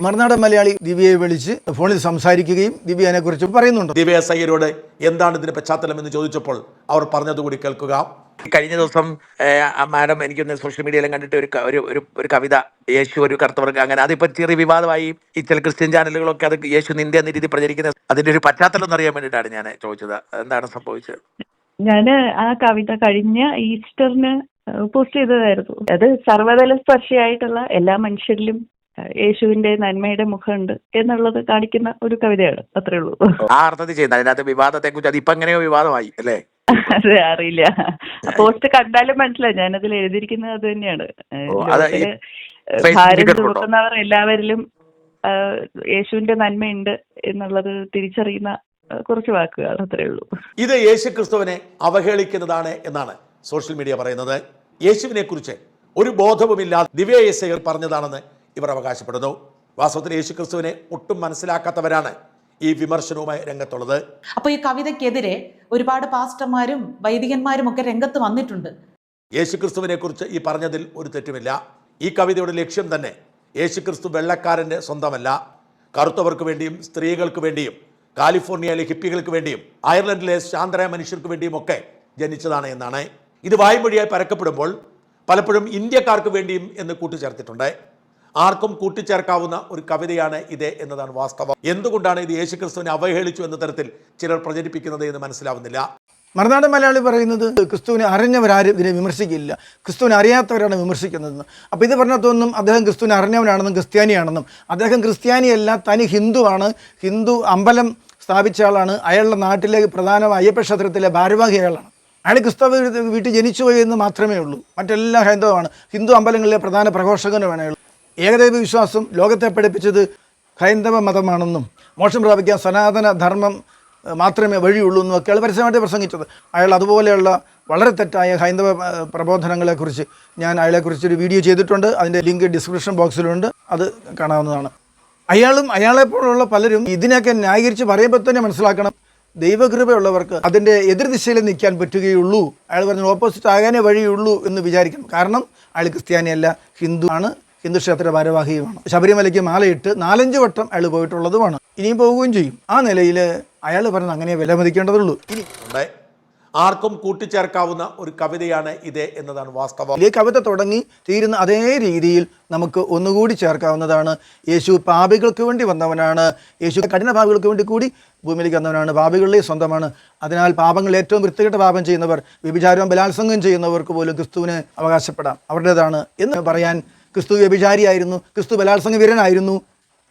മറുനാടൻ മലയാളി ദിവ്യയെ വിളിച്ച് ഫോണിൽ സംസാരിക്കുകയും ദിവ്യ അതിനെക്കുറിച്ച് പറയുന്നുണ്ട്. ദിവ്യ എസ് അയ്യരോട് എന്താണ് ഇതിന്റെ പശ്ചാത്തലം എന്ന് ചോദിച്ചപ്പോൾ അവർ പറഞ്ഞതുകൂടി കേൾക്കുക. കഴിഞ്ഞ ദിവസം മാഡം എനിക്കൊന്ന് സോഷ്യൽ മീഡിയയിലും കണ്ടിട്ട് ഒരു കവിത, യേശു ഒരു കറുത്തവർക്ക്, അങ്ങനെ അതിപ്പോ ചെറിയ വിവാദമായി. ഈ ചില ക്രിസ്ത്യൻ ചാനലുകളൊക്കെ അത് യേശു നിന്റെ എന്ന രീതി പ്രചരിക്കുന്നത്, അതിന്റെ ഒരു പശ്ചാത്തലം എന്ന് അറിയാൻ വേണ്ടിയിട്ടാണ് ഞാൻ ചോദിച്ചത്. എന്താണ് സംഭവിച്ചത്? ഞാൻ ആ കവിത കഴിഞ്ഞ ഈസ്റ്ററിന് പോസ്റ്റ് ചെയ്തതായിരുന്നു. അത് സർവ്വതല സ്പർശിയായിട്ടുള്ള എല്ലാ മനുഷ്യരിലും യേശുവിന്റെ നന്മയുടെ മുഖമുണ്ട് എന്നുള്ളത് കാണിക്കുന്ന ഒരു കവിതയാണ്. അത്രേ ഉള്ളൂ. ആ അർത്ഥത്തിൽ ചെയ്യുന്നത്. അതിനകത്ത് വിവാദത്തെ കുറിച്ച് അതിപ്പോ എങ്ങനെയോ വിവാദമായി അല്ലേ? അതെ, അറിയില്ല. പോസ്റ്റ് കണ്ടാലും മനസ്സിലായി ഞാനതിൽ എഴുതിയിരിക്കുന്നത് അത് തന്നെയാണ്. ഭാരം ചുമക്കുന്നവർ എല്ലാവരിലും യേശുവിന്റെ നന്മയുണ്ട് എന്നുള്ളത് തിരിച്ചറിയുന്ന കുറച്ച് വാക്കുകൾ, അത്രേ ഉള്ളൂ. ഇത് യേശു ക്രിസ്തുവിനെ അവഹേളിക്കുന്നതാണ് എന്നാണ് സോഷ്യൽ മീഡിയ പറയുന്നത്. യേശുവിനെ കുറിച്ച് ഒരു ബോധവുമില്ലാതെ ദിവ്യ എസ് അയ്യർ പറഞ്ഞതാണെന്ന് ഇവർ അവകാശപ്പെടുന്നു. വാസ്തവത്തിൽ യേശു ക്രിസ്തുവിനെ ഒട്ടും മനസ്സിലാക്കാത്തവരാണ് ഈ വിമർശനവുമായി രംഗത്തുള്ളത്. അപ്പോൾ ഈ കവിതയ്ക്കെതിരെ ഒരുപാട് പാസ്റ്റർമാരും വൈദികന്മാരും ഒക്കെ രംഗത്ത് വന്നിട്ടുണ്ട്. യേശു ക്രിസ്തുവിനെ കുറിച്ച് ഈ പറഞ്ഞതിൽ ഒരു തെറ്റുമില്ല. ഈ കവിതയുടെ ലക്ഷ്യം തന്നെ യേശു ക്രിസ്തു വെള്ളക്കാരൻ്റെ സ്വന്തമല്ല, കറുത്തവർക്ക് വേണ്ടിയും സ്ത്രീകൾക്ക് വേണ്ടിയും കാലിഫോർണിയയിലെ ഹിപ്പികൾക്ക് വേണ്ടിയും അയർലൻഡിലെ ശാന്തരായ മനുഷ്യർക്ക് വേണ്ടിയും ഒക്കെ ജനിച്ചതാണ് എന്നാണ്. ഇത് വായ്മൊഴിയായി പരക്കപ്പെടുമ്പോൾ പലപ്പോഴും ഇന്ത്യക്കാർക്ക് വേണ്ടിയും എന്ന് കൂട്ടിച്ചേർത്തിട്ടുണ്ട്. ആർക്കും കൂട്ടിച്ചേർക്കാവുന്ന ഒരു കവിതയാണ് ഇത് എന്നതാണ് വാസ്തവം. എന്തുകൊണ്ടാണ് ഇത് യേശുക്രിസ്തുവിനെ അവഹേളിച്ചു എന്ന തരത്തിൽ ചിലർ പ്രചരിപ്പിക്കുന്നത് എന്ന് മനസ്സിലാവുന്നില്ല. മറുനാടൻ മലയാളി പറയുന്നത് ക്രിസ്തുവിനെ അറിഞ്ഞവരാരും ഇതിനെ വിമർശിക്കില്ല, ക്രിസ്തുവിനെ അറിയാത്തവരാണ് വിമർശിക്കുന്നതെന്ന്. അപ്പോൾ ഇത് പറഞ്ഞതൊന്നും അദ്ദേഹം ക്രിസ്തുവിനെ അറിഞ്ഞവനാണെന്നും ക്രിസ്ത്യാനിയാണെന്നും, അദ്ദേഹം ക്രിസ്ത്യാനിയല്ല, തനി ഹിന്ദുവാണ്, ഹിന്ദു അമ്പലം സ്ഥാപിച്ച ആളാണ്, അയാളുടെ നാട്ടിലെ പ്രധാന അയ്യപ്പ ക്ഷേത്രത്തിലെ ഭാരവാഹി അയാളാണ്, അയാൾ ക്രിസ്തവ വീട്ടിൽ ജനിച്ചുപോയി എന്ന് മാത്രമേ ഉള്ളൂ, മറ്റെല്ലാം ഹൈന്ദവമാണ്, ഹിന്ദു അമ്പലങ്ങളിലെ പ്രധാന പ്രഘോഷകനുമാണ് അയാൾ. ഏകദൈവ വിശ്വാസം ലോകത്തെ പഠിപ്പിച്ചത് ഹൈന്ദവ മതമാണെന്നും മോക്ഷം പ്രാപിക്കാൻ സനാതന ധർമ്മം മാത്രമേ വഴിയുള്ളൂ എന്നും ഒക്കെ അയാൾ പരസ്യമായിട്ട് പ്രസംഗിച്ചത്. അയാൾ അതുപോലെയുള്ള വളരെ തെറ്റായ ഹൈന്ദവ പ്രബോധനങ്ങളെക്കുറിച്ച് ഞാൻ അയാളെക്കുറിച്ചൊരു വീഡിയോ ചെയ്തിട്ടുണ്ട്. അതിൻ്റെ ലിങ്ക് ഡിസ്ക്രിപ്ഷൻ ബോക്സിലുണ്ട്, അത് കാണാവുന്നതാണ്. അയാളെപ്പോലുള്ള പലരും ഇതിനെയൊക്കെ ന്യായീകരിച്ച് പറയുമ്പോൾ തന്നെ മനസ്സിലാക്കണം, ദൈവകൃപയുള്ളവർക്ക് അതിൻ്റെ എതിർദിശയിൽ നിൽക്കാൻ പറ്റുകയുള്ളൂ. അയാൾ പറഞ്ഞ ഓപ്പോസിറ്റ് ആകാനേ വഴിയുള്ളൂ എന്ന് വിചാരിക്കണം. കാരണം അയാൾ ക്രിസ്ത്യാനിയല്ല, ഹിന്ദു ആണ്, ഹിന്ദു ക്ഷേത്ര ഭാരവാഹിയുമാണ്, ശബരിമലയ്ക്ക് മാലയിട്ട് 4-5 വട്ടം അയാൾ പോയിട്ടുള്ളതുമാണ്, ഇനിയും പോവുകയും ചെയ്യും. ആ നിലയിൽ അയാൾ പറഞ്ഞ് അങ്ങനെ വിലമതിക്കേണ്ടതുള്ളൂ. ഇനി ആർക്കും കൂട്ടിച്ചേർക്കാവുന്ന ഒരു കവിതയാണ് ഇത് എന്നതാണ് വാസ്തവം. ഈ കവിത തുടങ്ങി തീരുന്ന അതേ രീതിയിൽ നമുക്ക് ഒന്നുകൂടി ചേർക്കാവുന്നതാണ്. യേശു പാപികൾക്ക് വേണ്ടി വന്നവനാണ്, യേശു കഠിന പാപികൾക്ക് വേണ്ടി കൂടി ഭൂമിയിലേക്ക് വന്നവനാണ്, പാപികളിലെ സ്വന്തമാണ്. അതിനാൽ പാപങ്ങൾ ഏറ്റവും വൃത്തികെട്ട പാപം ചെയ്യുന്നവർ, വ്യഭിചാരവും ബലാത്സംഗം ചെയ്യുന്നവർക്ക് പോലും ക്രിസ്തുവിന് അവകാശപ്പെടാം, അവരുടേതാണ് എന്ന് പറയാൻ ക്രിസ്തു വ്യഭിചാരിയായിരുന്നു, ക്രിസ്തു ബലാത്സംഗ വീരനായിരുന്നു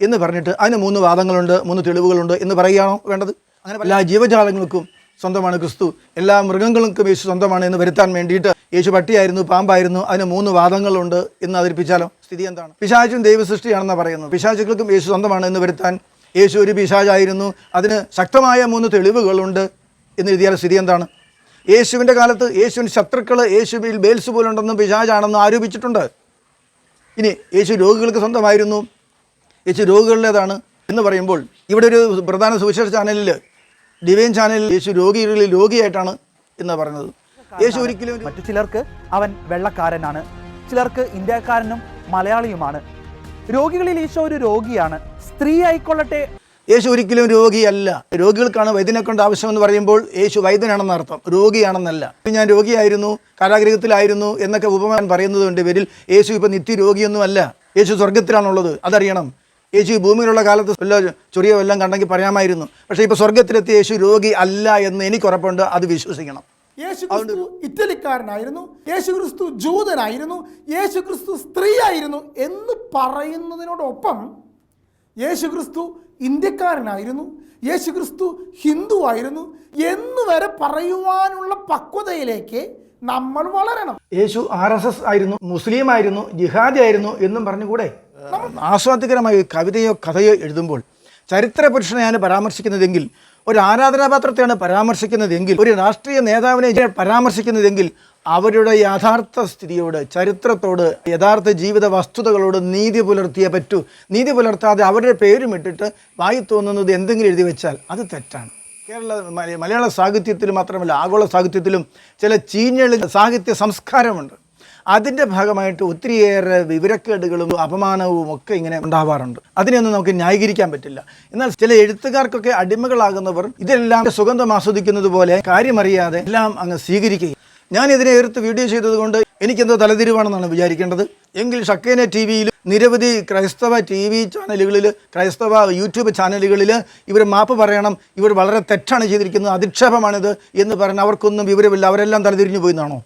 എന്ന് പറഞ്ഞിട്ട് അതിന് 3 വാദങ്ങളുണ്ട്, 3 തെളിവുകളുണ്ട് എന്ന് പറയുകയാണോ വേണ്ടത്? അങ്ങനെ എല്ലാ ജീവജാലങ്ങൾക്കും സ്വന്തമാണ് ക്രിസ്തു, എല്ലാ മൃഗങ്ങൾക്കും യേശു സ്വന്തമാണ് എന്ന് വരുത്താൻ വേണ്ടിയിട്ട് യേശു പട്ടിയായിരുന്നു, പാമ്പായിരുന്നു, അതിന് 3 വാദങ്ങളുണ്ട് എന്ന് അവതരിപ്പിച്ചാലോ സ്ഥിതി എന്താണ്? പിശാചും ദൈവസൃഷ്ടിയാണെന്നാണ് പറയുന്നത്. പിശാചുക്കൾക്കും യേശു സ്വന്തമാണ് എന്ന് വരുത്താൻ യേശു ഒരു പിശാചായിരുന്നു, അതിന് ശക്തമായ 3 തെളിവുകളുണ്ട് എന്ന് എഴുതിയാൽ സ്ഥിതി എന്താണ്? യേശുവിൻ്റെ കാലത്ത് യേശുവിൻ്റെ ശത്രുക്കൾ യേശുവിൽ ബേൽസെബൂലുണ്ടെന്നും പിശാചാണെന്നും ആരോപിച്ചിട്ടുണ്ട്. ഇനി യേശു രോഗികൾക്ക് സ്വന്തമായിരുന്നു, യേശു രോഗികളുടേതാണ് എന്ന് പറയുമ്പോൾ ഇവിടെ ഒരു പ്രധാന സുവിശേഷ ചാനലിൽ, ഡിവൈൻ ചാനലിൽ യേശു രോഗികളിൽ രോഗിയായിട്ടാണ് എന്ന് പറയുന്നത്. യേശു ഒരിക്കലും മറ്റു ചിലർക്ക് അവൻ വെള്ളക്കാരനാണ്, ചിലർക്ക് ഇന്ത്യക്കാരനും മലയാളിയുമാണ്. രോഗികളിൽ ഈശോ ഒരു രോഗിയാണ്. സ്ത്രീ ആയിക്കൊള്ളട്ടെ, യേശു ഒരിക്കലും രോഗിയല്ല. രോഗികൾക്കാണ് വൈദ്യനെ കൊണ്ട് ആവശ്യമെന്ന് പറയുമ്പോൾ യേശു വൈദ്യനാണെന്ന് അർത്ഥം, രോഗിയാണെന്നല്ല. ഞാൻ രോഗിയായിരുന്നു, കാരാഗൃഹത്തിലായിരുന്നു എന്നൊക്കെ ഉപമാനം പറയുന്നത് കൊണ്ട് പേരിൽ യേശു ഇപ്പം നിത്യ രോഗിയൊന്നുമല്ല. യേശു സ്വർഗത്തിലാണുള്ളത്, അതറിയണം. യേശു ഭൂമിയിലുള്ള കാലത്ത് വല്ല ചൊറിയോ എല്ലാം കണ്ടെങ്കിൽ പറയാമായിരുന്നു. പക്ഷേ ഇപ്പോൾ സ്വർഗത്തിലെത്തി യേശു രോഗി അല്ല എന്ന് എനിക്ക് ഉറപ്പുണ്ട്, അത് വിശ്വസിക്കണം. യേശു ക്രിസ്തു ഇറ്റലിക്കാരനായിരുന്നു, യേശു ക്രിസ്തു ജൂതനായിരുന്നു, യേശു ക്രിസ്തു സ്ത്രീ ആയിരുന്നു എന്ന് പറയുന്നതിനോടൊപ്പം യേശു ക്രിസ്തു ഇന്ത്യക്കാരനായിരുന്നു, യേശു ക്രിസ്തു ഹിന്ദു ആയിരുന്നു എന്ന് വരെ പറയുവാനുള്ള പക്വതയിലേക്ക് നമ്മൾ വളരണം. യേശു RSS ആയിരുന്നു, മുസ്ലിം ആയിരുന്നു, ജിഹാദി ആയിരുന്നു എന്നും പറഞ്ഞുകൂടെ? ആസ്വാദ്യകരമായ കവിതയോ കഥയോ എഴുതുമ്പോൾ ചരിത്ര പുരുഷനെയാണ് പരാമർശിക്കുന്നതെങ്കിൽ, ഒരു ആരാധനാപാത്രത്തെയാണ് പരാമർശിക്കുന്നതെങ്കിൽ, ഒരു രാഷ്ട്രീയ നേതാവിനെ പരാമർശിക്കുന്നതെങ്കിൽ അവരുടെ യഥാർത്ഥ സ്ഥിതിയോട്, ചരിത്രത്തോട്, യഥാർത്ഥ ജീവിത വസ്തുതകളോട് നീതി പുലർത്തിയേ പറ്റൂ. നീതി പുലർത്താതെ അവരുടെ പേരും ഇട്ടിട്ട് വായി തോന്നുന്നത് എന്തെങ്കിലും എഴുതി വെച്ചാൽ അത് തെറ്റാണ്. മലയാള സാഹിത്യത്തിൽ മാത്രമല്ല ആഗോള സാഹിത്യത്തിലും ചില ചീഞ്ഞളി സാഹിത്യ സംസ്കാരമുണ്ട്. അതിൻ്റെ ഭാഗമായിട്ട് ഒത്തിരിയേറെ വിവരക്കേടുകളും അപമാനവും ഒക്കെ ഇങ്ങനെ ഉണ്ടാവാറുണ്ട്. അതിനെയൊന്നും നമുക്ക് ന്യായീകരിക്കാൻ പറ്റില്ല. എന്നാൽ ചില എഴുത്തുകാർക്കൊക്കെ അടിമകളാകുന്നവർ ഇതെല്ലാം സുഗന്ധം ആസ്വദിക്കുന്നത് പോലെ കാര്യമറിയാതെ എല്ലാം അങ്ങ് സ്വീകരിക്കുകയും. ഞാൻ ഇതിനെ എതിർത്ത് വീഡിയോ ചെയ്തതുകൊണ്ട് എനിക്കെന്തോ തലതിരിവാണെന്നാണ് വിചാരിക്കേണ്ടത്. എങ്കിൽ ഷക്കേന ടി വിയിൽ നിരവധി ക്രൈസ്തവ TV ചാനലുകളിൽ, ക്രൈസ്തവ യൂട്യൂബ് ചാനലുകളിൽ ഇവർ മാപ്പ് പറയണം, ഇവർ വളരെ തെറ്റാണ് ചെയ്തിരിക്കുന്നത്, അധിക്ഷേപമാണിത് എന്ന് പറഞ്ഞ് അവർക്കൊന്നും വിവരമില്ല, അവരെല്ലാം തലതിരിഞ്ഞു പോയിന്നാണോ?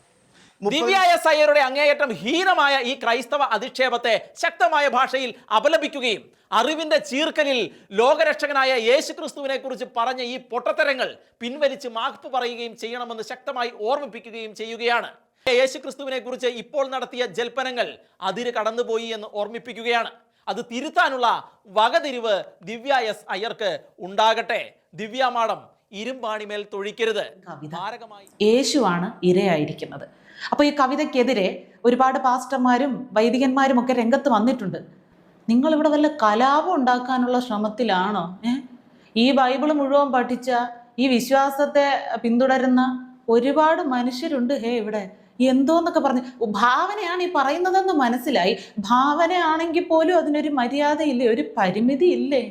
ദിവ്യ എസ് അയ്യരുടെ അങ്ങേയറ്റം ഹീനമായ ഈ ക്രൈസ്തവ അധിക്ഷേപത്തെ ശക്തമായ ഭാഷയിൽ അപലപിക്കുകയും അറിവിന്റെ ചീർക്കലിൽ ലോകരക്ഷകനായ യേശുക്രിസ്തുവിനെ കുറിച്ച് പറഞ്ഞ ഈ പൊട്ടത്തരങ്ങൾ പിൻവലിച്ച് മാപ്പ് പറയുകയും ചെയ്യണമെന്ന് ശക്തമായി ഓർമ്മിപ്പിക്കുകയും ചെയ്യുകയാണ്. യേശുക്രിസ്തുവിനെ കുറിച്ച് ഇപ്പോൾ നടത്തിയ ജൽപ്പനങ്ങൾ അതിര് കടന്നുപോയി എന്ന് ഓർമ്മിപ്പിക്കുകയാണ്. അത് തിരുത്താനുള്ള വകതിരിവ് ദിവ്യ എസ് അയ്യർക്ക് ഉണ്ടാകട്ടെ. ദിവ്യ മാഡം ഇരുമ്പാണിമേൽ തൊഴിക്കരുത്. യേശുവാണ് ഇരയായിരിക്കുന്നത്. അപ്പോൾ ഈ കവിതയ്ക്കെതിരെ ഒരുപാട് പാസ്റ്റർമാരും വൈദികന്മാരും ഒക്കെ രംഗത്ത് വന്നിട്ടുണ്ട്. നിങ്ങളിവിടെ വല്ല കലാപം ഉണ്ടാക്കാനുള്ള ശ്രമത്തിലാണോ? ഈ ബൈബിള് മുഴുവൻ പഠിച്ച ഈ വിശ്വാസത്തെ പിന്തുടരുന്ന ഒരുപാട് മനുഷ്യരുണ്ട് ഇവിടെ. എന്തോന്നൊക്കെ പറഞ്ഞ് ഭാവനയാണ് ഈ പറയുന്നതെന്ന് മനസ്സിലായി. ഭാവനയാണെങ്കിൽ പോലും അതിനൊരു മര്യാദയില്ലേ, ഒരു പരിമിതി ഇല്ലേ?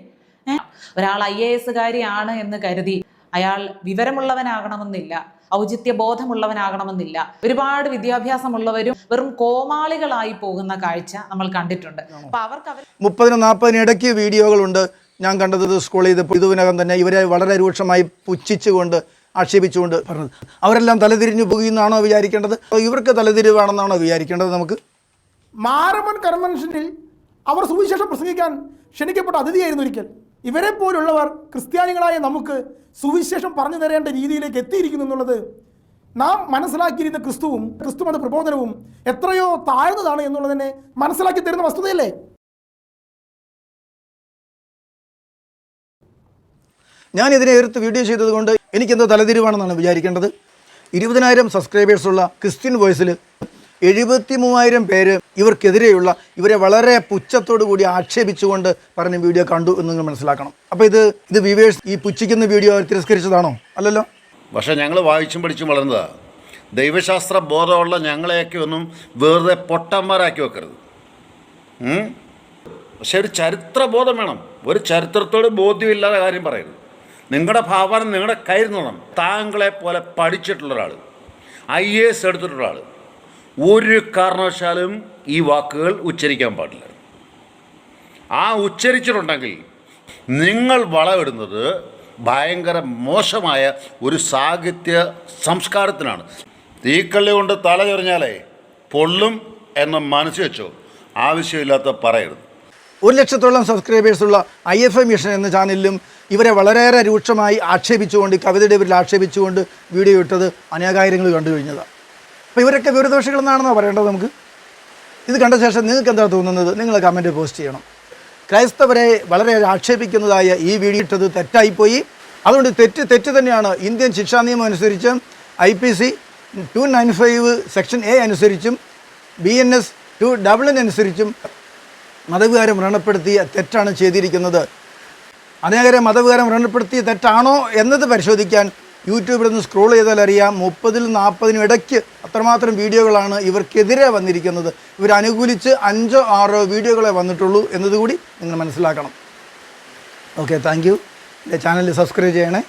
ഒരാൾ IAS കാരിയാണ് എന്ന് കരുതി അയാൾ വിവരമുള്ളവനാകണമെന്നില്ല, ഔചിത്യ ബോധമുള്ളവനാകണമെന്നില്ല. ഒരുപാട് വിദ്യാഭ്യാസമുള്ളവരും വെറും കോമാളികളായി പോകുന്ന കാഴ്ച നമ്മൾ കണ്ടിട്ടുണ്ട്. അപ്പൊ അവർക്ക് 30-40 ഇടയ്ക്ക് വീഡിയോകളുണ്ട് ഞാൻ കണ്ടത് സ്കൂൾ ചെയ്തപ്പോൾ. ഇതിനകം തന്നെ ഇവരെ വളരെ രൂക്ഷമായി പുച്ഛിച്ചുകൊണ്ട് ആക്ഷേപിച്ചുകൊണ്ട് പറഞ്ഞത്. അവരെല്ലാം തലതിരിഞ്ഞു പോകുന്നതാണോ വിചാരിക്കേണ്ടത്? ഇവർക്ക് തലതിരിവാണെന്നാണോ വിചാരിക്കേണ്ടത്? നമുക്ക് മാരമൺ കൺവെൻഷനിൽ അവർ സുവിശേഷം പ്രസംഗിക്കാൻ ക്ഷണിക്കപ്പെട്ട അതിഥിയായിരുന്നു ഒരിക്കൽ. ഇവരെ പോലുള്ളവർ ക്രിസ്ത്യാനികളായ നമുക്ക് സുവിശേഷം പറഞ്ഞു തരേണ്ട രീതിയിലേക്ക് എത്തിയിരിക്കുന്നു എന്നുള്ളത് നാം മനസ്സിലാക്കിയിരുന്ന ക്രിസ്തുമത പ്രബോധനവും എത്രയോ താഴ്ന്നതാണ് എന്നുള്ളതിനെ മനസ്സിലാക്കി തരുന്ന വസ്തുതയല്ലേ? ഞാൻ ഇതിനെ എതിർത്ത് വീഡിയോ ചെയ്തതുകൊണ്ട് എനിക്കെന്തോ തലതിരിവാണെന്നാണ് വിചാരിക്കേണ്ടത്. 20,000 സബ്സ്ക്രൈബേഴ്സുള്ള ക്രിസ്ത്യൻ വോയിസിൽ 73,000 പേര് ഇവർക്കെതിരെയുള്ള, ഇവരെ വളരെ പുച്ഛത്തോടു കൂടി ആക്ഷേപിച്ചുകൊണ്ട് പറഞ്ഞ വീഡിയോ കണ്ടു എന്ന് നിങ്ങൾ മനസ്സിലാക്കണം. അപ്പോൾ ഇത് വ്യൂവേഴ്സ് ഈ പുച്ഛിക്കുന്ന വീഡിയോ തിരസ്കരിച്ചതാണോ? അല്ലല്ലോ. പക്ഷേ ഞങ്ങൾ വായിച്ചും പഠിച്ചും വളർന്നതാണ്. ദൈവശാസ്ത്ര ബോധമുള്ള ഞങ്ങളെയൊക്കെ ഒന്നും വെറുതെ പൊട്ടന്മാരാക്കി വെക്കരുത്. പക്ഷെ ഒരു ചരിത്രബോധം വേണം. ഒരു ചരിത്രത്തോട് ബോധ്യമില്ലാത്ത കാര്യം പറയരുത്. നിങ്ങളുടെ ഭാവന നിങ്ങളുടെ കയ്യിൽ നിന്നോണം. താങ്കളെ പോലെ പഠിച്ചിട്ടുള്ള ഒരാൾ, IAS എടുത്തിട്ടുള്ള ആൾ ഒരു കാരണവശാലും ഈ വാക്കുകൾ ഉച്ചരിക്കാൻ പാടില്ല. ആ ഉച്ചരിച്ചിട്ടുണ്ടെങ്കിൽ നിങ്ങൾ വളമിടുന്നത് ഭയങ്കര മോശമായ ഒരു സാഹിത്യ സംസ്കാരത്തിനാണ്. തീക്കള്ളി കൊണ്ട് തല ചൊറിഞ്ഞാലേ പൊള്ളും എന്ന് മനസ്സ് വെച്ചോ. ആവശ്യമില്ലാത്ത പറയരുത്. 1 ലക്ഷത്തോളം സബ്സ്ക്രൈബേഴ്സുള്ള IFI മിഷൻ എന്ന ചാനലിലും ഇവരെ വളരെയേറെ രൂക്ഷമായി ആക്ഷേപിച്ചുകൊണ്ട്, കവിതയുടെ പേരിൽ ആക്ഷേപിച്ചുകൊണ്ട് വീഡിയോ ഇട്ടത് അനേകായിരങ്ങൾ കണ്ടു കഴിഞ്ഞതാണ്. അപ്പോൾ ഇവരൊക്കെ വിവരദോഷികളെന്നാണെന്നോ പറയേണ്ടത് നമുക്ക്? ഇത് കണ്ട ശേഷം നിങ്ങൾക്ക് എന്താ തോന്നുന്നത്? നിങ്ങൾ കമൻറ്റ് പോസ്റ്റ് ചെയ്യണം. ക്രൈസ്തവരെ വളരെ ആക്ഷേപിക്കുന്നതായ ഈ വീഡിയോ ഇട്ടത് തെറ്റായിപ്പോയി. അതുകൊണ്ട് തെറ്റ് തന്നെയാണ്. ഇന്ത്യൻ ശിക്ഷാ നിയമം അനുസരിച്ച് IPC 295 സെക്ഷൻ A അനുസരിച്ചും BNS 299 അനുസരിച്ചും മതവികാരം വ്രണപ്പെടുത്തിയ തെറ്റാണ് ചെയ്തിരിക്കുന്നത്. അനേകരെ മതവികാരം വ്രണപ്പെടുത്തിയ തെറ്റാണോ എന്നത് പരിശോധിക്കാൻ യൂട്യൂബിൽ നിന്ന് സ്ക്രോൾ ചെയ്താൽ അറിയാം. 30-40 ഇടയ്ക്ക് അത്രമാത്രം വീഡിയോകളാണ് ഇവർക്കെതിരെ വന്നിരിക്കുന്നത്. ഇവരനുകൂലിച്ച് 5-6 വീഡിയോകളെ വന്നിട്ടുള്ളൂ എന്നതുകൂടി നിങ്ങൾ മനസ്സിലാക്കണം. Okay, thank you. Channel subscribe ചെയ്യണേ.